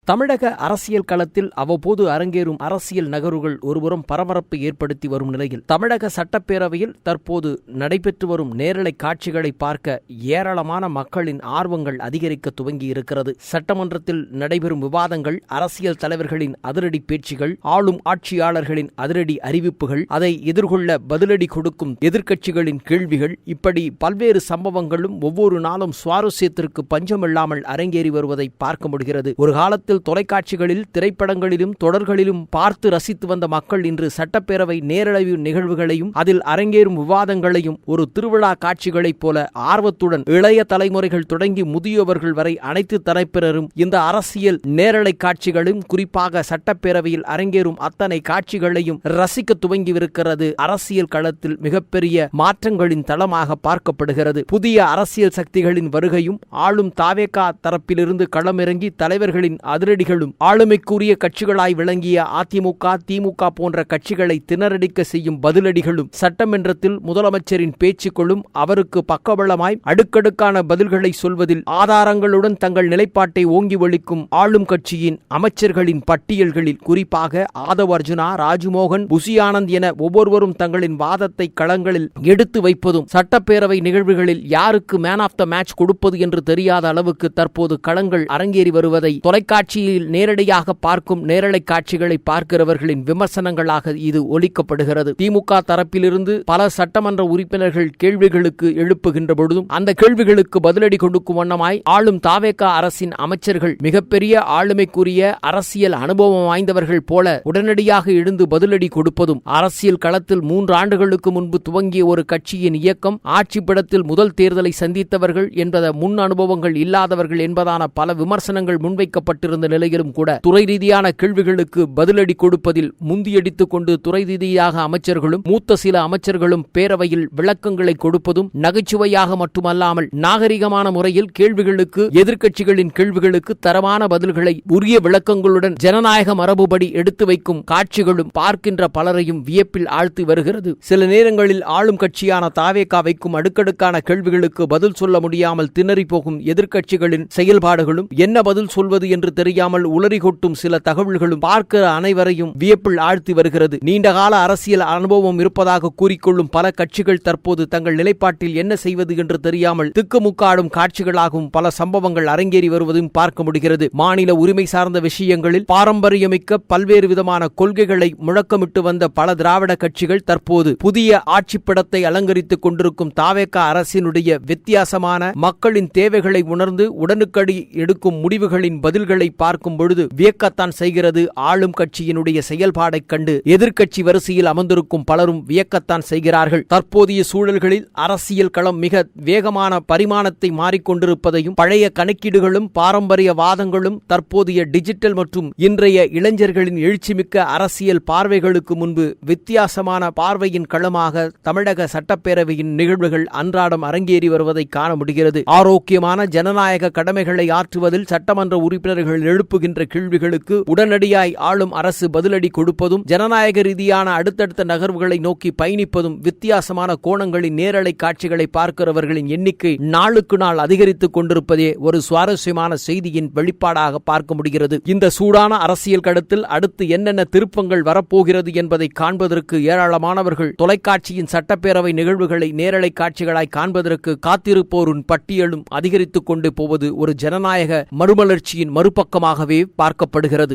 தமிழக அரசியல் களத்தில் அவ்வப்போது அரங்கேறும் அரசியல் நகர்வுகள் ஒருபுறம் பரபரப்பை ஏற்படுத்தி வரும் நிலையில் தமிழக சட்டப்பேரவையில் தற்போது நடைபெற்று வரும் நேரலை காட்சிகளை பார்க்க ஏராளமான மக்களின் ஆர்வங்கள் அதிகரிக்க துவங்கியிருக்கிறது. சட்டமன்றத்தில் நடைபெறும் விவாதங்கள், அரசியல் தலைவர்களின் அதிரடி பேச்சுகள், ஆளும் ஆட்சியாளர்களின் அதிரடி அறிவிப்புகள், அதை எதிர்கொள்ள பதிலடி கொடுக்கும் எதிர்க்கட்சிகளின் கேள்விகள், இப்படி பல்வேறு சம்பவங்களும் ஒவ்வொரு நாளும் சுவாரஸ்யத்திற்கு பஞ்சமில்லாமல் அரங்கேறி வருவதை பார்க்க முடிகிறது. ஒரு காலத்தில் தொலைக்காட்சிகளில், திரைப்படங்களிலும், தொடர்களிலும் பார்த்து ரசித்து வந்த மக்கள் இன்று சட்டப்பேரவை நேரலை நிகழ்வுகளையும் அதில் அரங்கேறும் விவாதங்களையும் ஒரு திருவிழா காட்சிகளைப் போல ஆர்வத்துடன் இளைய தலைமுறைகள் தொடங்கி முதியவர்கள் வரை அனைத்து தரப்பினரும் இந்த அரசியல் நேரலை காட்சிகளும், குறிப்பாக சட்டப்பேரவையில் அரங்கேறும் அத்தனை காட்சிகளையும் ரசிக்க துவங்கியிருக்கிறது. அரசியல் களத்தில் மிகப்பெரிய மாற்றங்களின் தளமாக பார்க்கப்படுகிறது. புதிய அரசியல் சக்திகளின் வருகையும், ஆளும் தாவேகா தரப்பிலிருந்து களமிறங்கி தலைவர்களின் அதிரடிகளும், ஆளுமைக்குரிய கட்சிகளாய் விளங்கிய அதிமுக, திமுக போன்ற கட்சிகளை திணறடிக்க செய்யும் பதிலடிகளும், சட்டமன்றத்தில் முதலமைச்சரின் பேச்சுக்களும், அவருக்கு பக்கபலமாய் அடுக்கடுக்கான பதில்களை சொல்வதில் ஆதாரங்களுடன் தங்கள் நிலைப்பாட்டை ஓங்கி ஒழிக்கும் ஆளும் கட்சியின் அமைச்சர்களின் பட்டியல்களில் குறிப்பாக ஆதவ் அர்ஜுனா, ராஜ்மோகன், புசி ஆனந்த் என ஒவ்வொருவரும் தங்களின் வாதத்தை களங்களில் எடுத்து வைப்பதும், சட்டப்பேரவை நிகழ்வுகளில் யாருக்கு மேன் ஆஃப் த மேட்ச் கொடுப்பது என்று தெரியாத அளவுக்கு தற்போது களங்கள் அரங்கேறி வருவதை தொலைக்காட்சியில் நேரடியாக பார்க்கும் நேரலை காட்சிகளை பார்க்கிறவர்களின் விமர்சனங்களாக இது ஒலிக்கப்படுகிறது. திமுக தரப்பிலிருந்து பல சட்டமன்ற உறுப்பினர்கள் கேள்விகளுக்கு எழுப்புகின்ற பொழுதும் அந்த கேள்விகளுக்கு பதிலடி கொடுக்கும் வண்ணமாய் ஆளும் தாவேகா அரசின் அமைச்சர்கள் மிகப்பெரிய ஆளுமைக்குரிய அரசியல் அனுபவம் வாய்ந்தவர்கள் போல உடனடியாக எழுந்து பதிலடி கொடுப்பதும், அரசியல் களத்தில் 3 ஆண்டுகளுக்கு முன்பு துவங்கிய ஒரு கட்சியின் இயக்கம் ஆட்சி படத்தில் முதல் தேர்தலை சந்தித்தவர்கள் என்பத முன் அனுபவங்கள் இல்லாதவர்கள் என்பதான பல விமர்சனங்கள் முன்வைக்கப்பட்டிருந்த நிலையிலும் கூட துறை ரீதியான கேள்விகளுக்கு பதிலடி கொடுப்பதில் முந்தியடித்துக் கொண்டு துறை ரீதியாக அமைச்சர்களும், மூத்த சில அமைச்சர்களும் பேரவையில் விளக்கங்களை கொடுப்பதும், நகைச்சுவையாக மட்டுமல்லாமல் நாகரிகமான முறையில் கேள்விகளுக்கு, எதிர்க்கட்சிகளின் கேள்விகளுக்கு தரமான பதில்களை உரிய விளக்கங்களுடன் ஜனநாயக மரபுபடி எடுத்து வைக்கும் காட்சிகளும் பார்க்கின்ற பலரையும் வியப்பில் ஆழ்த்தி வருகிறது. சில நேரங்களில் ஆளும் கட்சியான தாவேகா வைக்கும் அடுக்கடுக்கான கேள்விகளுக்கு பதில் சொல்ல முடியாமல் திணறி போகும் எதிர்க்கட்சிகளின் செயல்பாடுகளும், என்ன பதில் சொல்வது என்று தெரியாமல் உளறி கொட்டும் சில தகவல்களும் பார்க்கிற அனைவரையும் வியப்பில் ஆழ்த்தி வருகிறது. நீண்டகால அரசியல் அனுபவம் இருப்பதாக கூறிக்கொள்ளும் பல கட்சிகள் தற்போது தங்கள் நிலைப்பாட்டில் என்ன செய்வது என்று தெரியாமல் திக்குமுக்காடும் காட்சிகளாகவும் பல சம்பவங்கள் அரங்கேறி வருவதும் பார்க்க முடிகிறது. மாநில உரிமை சார்ந்த விஷயங்களில் பாரம்பரியமிக்க பல்வேறு விதமான கொள்கைகளை முழக்கமிட்டு வந்த பல திராவிட கட்சிகள் தற்போது புதிய ஆட்சிப்படத்தை அலங்கரித்துக் கொண்டிருக்கும் தாவேகா அரசினுடைய வித்தியாசமான மக்களின் தேவைகளை உணர்ந்து உடனுக்கடி எடுக்கும் முடிவுகளின் பதில்களை பார்க்கும் பொழுது வியக்கத்தான் செய்கிறது. ஆளும் கட்சியினுடைய செயல்பாடை கண்டு எதிர்க்கட்சி வரிசையில் அமர்ந்திருக்கும் பலரும் வியக்கத்தான் செய்கிறார்கள். தற்போதைய சூழல்களில் அரசியல் களம் மிக வேகமான பரிமாணத்தை மாறிக்கொண்டிருப்பதையும், பழைய கணக்கீடுகளும் பாரம்பரிய வாதங்களும் தற்போதைய டிஜிட்டல் மற்றும் இன்றைய இளைஞர்களின் எழுச்சிமிக்க அரசியல் பார்வைகளுக்கு முன்பு வித்தியாசமான பார்வையின் களமாக தமிழக சட்டப்பேரவையின் நிகழ்வுகள் அன்றாடம் அரங்கேறி வருவதை காண முடிகிறது. ஆரோக்கியமான ஜனநாயக கடமைகளை ஆற்றுவதில் சட்டமன்ற உறுப்பினர்கள் எழுப்புகின்ற கேள்விகளுக்கு உடனடியாய் ஆளும் அரசு பதிலடி கொடுப்பதும், ஜனநாயக ரீதியான அடுத்தடுத்த நகர்வுகளை நோக்கி பயணிப்பதும், வித்தியாசமான கோணங்களின் நேரலை காட்சிகளை பார்க்கிறவர்களின் எண்ணிக்கை நாளுக்கு நாள் அதிகரித்துக் கொண்டிருப்பதே ஒரு சுவாரஸ்யமான செய்தியின் வெளிப்பாடாக பார்க்க முடிகிறது. இந்த சூடான அரசியல் களத்தில் அடுத்து என்னென்ன திருப்பங்கள் வரப்போகிறது என்பதை காண்பதற்கு ஏராளமானவர்கள் தொலைக்காட்சியின் சட்டப்பேரவை நிகழ்வுகளை நேரலை காட்சிகளாய் காண்பதற்கு காத்திருப்போரின் பட்டியலும் அதிகரித்துக் கொண்டு போவது ஒரு ஜனநாயக மறுமலர்ச்சியின் மறுபக்கமாகவே பார்க்கப்படுகிறது.